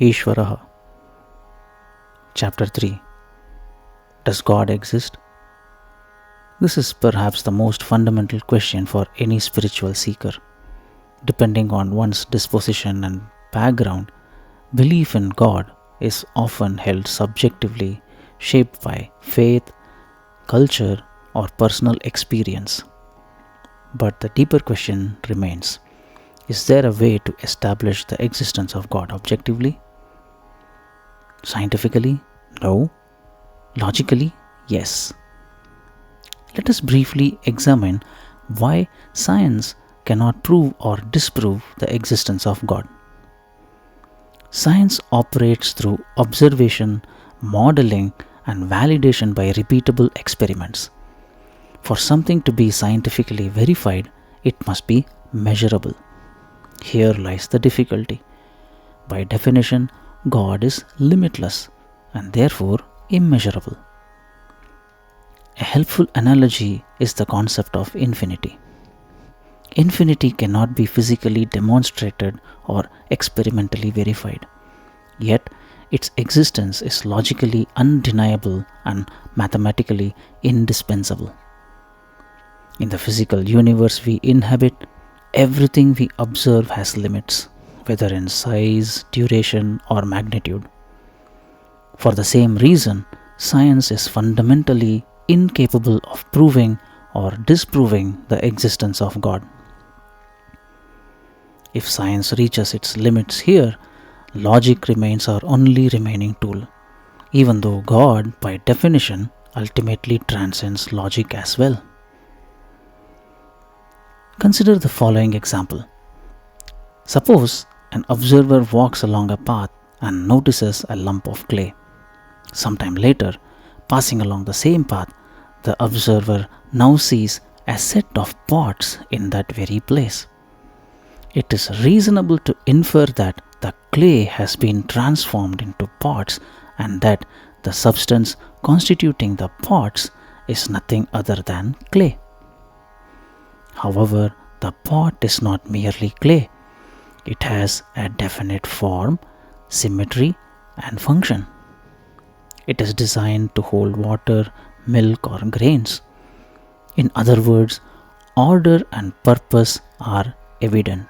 Ishvaraha. Chapter 3. Does God exist? This is perhaps the most fundamental question for any spiritual seeker. Depending on one's disposition and background, belief in God is often held subjectively, shaped by faith, culture, or personal experience. But the deeper question remains: is there a way to establish the existence of God objectively? Scientifically? No. Logically? Yes. Let us briefly examine why science cannot prove or disprove the existence of God. Science operates through observation, modeling, and validation by repeatable experiments. For something to be scientifically verified, it must be measurable. Here lies the difficulty. By definition, God is limitless and therefore immeasurable. A helpful analogy is the concept of infinity. Infinity cannot be physically demonstrated or experimentally verified. Yet, its existence is logically undeniable and mathematically indispensable. In the physical universe we inhabit, everything we observe has limits, whether in size, duration, or magnitude. For the same reason, science is fundamentally incapable of proving or disproving the existence of God. If science reaches its limits here, logic remains our only remaining tool, even though God, by definition, ultimately transcends logic as well. Consider the following example. Suppose an observer walks along a path and notices a lump of clay. Sometime later, passing along the same path, the observer now sees a set of pots in that very place. It is reasonable to infer that the clay has been transformed into pots and that the substance constituting the pots is nothing other than clay. However, the pot is not merely clay. It has a definite form, symmetry, and function. It is designed to hold water, milk, or grains. In other words, order and purpose are evident.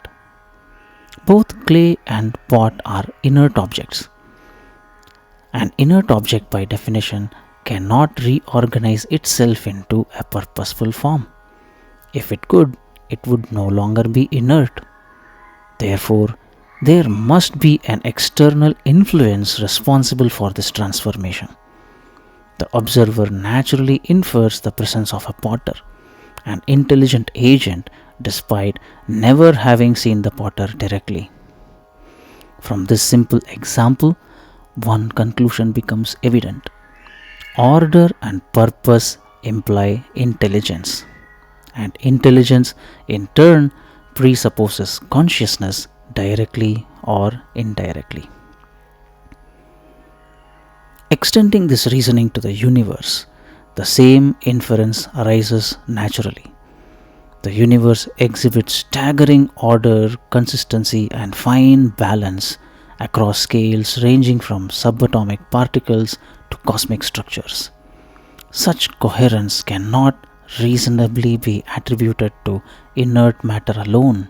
Both clay and pot are inert objects. An inert object, by definition, cannot reorganize itself into a purposeful form. If it could, it would no longer be inert. Therefore, there must be an external influence responsible for this transformation. The observer naturally infers the presence of a potter, an intelligent agent, despite never having seen the potter directly. From this simple example, one conclusion becomes evident. Order and purpose imply intelligence, and intelligence in turn presupposes consciousness directly or indirectly. Extending this reasoning to the universe, the same inference arises naturally. The universe exhibits staggering order, consistency, and fine balance across scales ranging from subatomic particles to cosmic structures. Such coherence cannot reasonably be attributed to inert matter alone.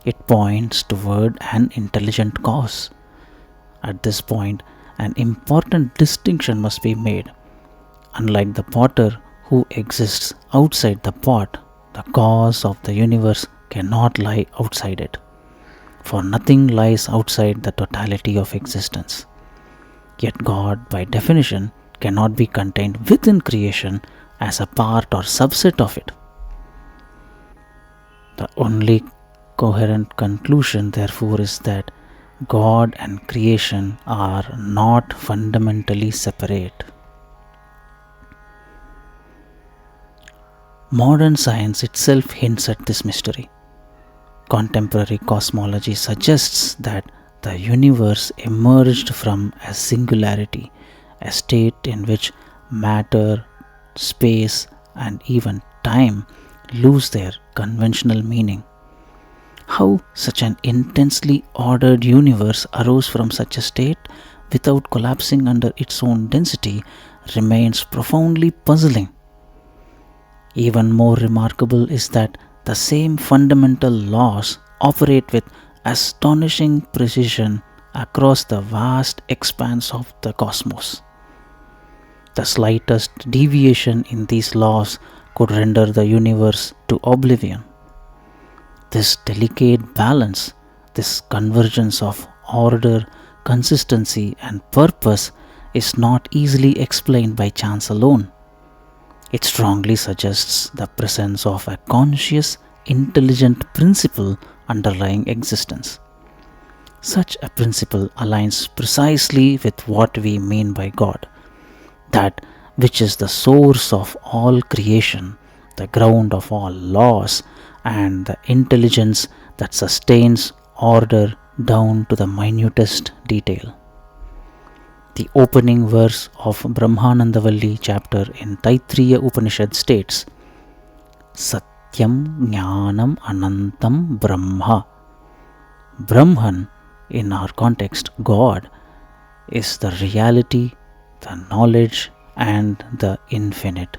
It points toward an intelligent cause. At this point, an important distinction must be made. Unlike the potter who exists outside the pot, the cause of the universe cannot lie outside it, for nothing lies outside the totality of existence. Yet God, by definition, cannot be contained within creation as a part or subset of it. The only coherent conclusion, therefore, is that God and creation are not fundamentally separate. Modern science itself hints at this mystery. Contemporary cosmology suggests that the universe emerged from a singularity, a state in which matter, space, and even time lose their conventional meaning. How such an intensely ordered universe arose from such a state without collapsing under its own density remains profoundly puzzling. Even more remarkable is that the same fundamental laws operate with astonishing precision across the vast expanse of the cosmos. The slightest deviation in these laws could render the universe to oblivion. This delicate balance, this convergence of order, consistency, and purpose is not easily explained by chance alone. It strongly suggests the presence of a conscious, intelligent principle underlying existence. Such a principle aligns precisely with what we mean by God, that which is the source of all creation, the ground of all laws, and the intelligence that sustains order down to the minutest detail. The opening verse of Brahmanandavalli chapter in Taittiriya Upanishad states, Satyam Jnanam Anantam Brahma. Brahman, in our context, God, is the reality, the knowledge, and the infinite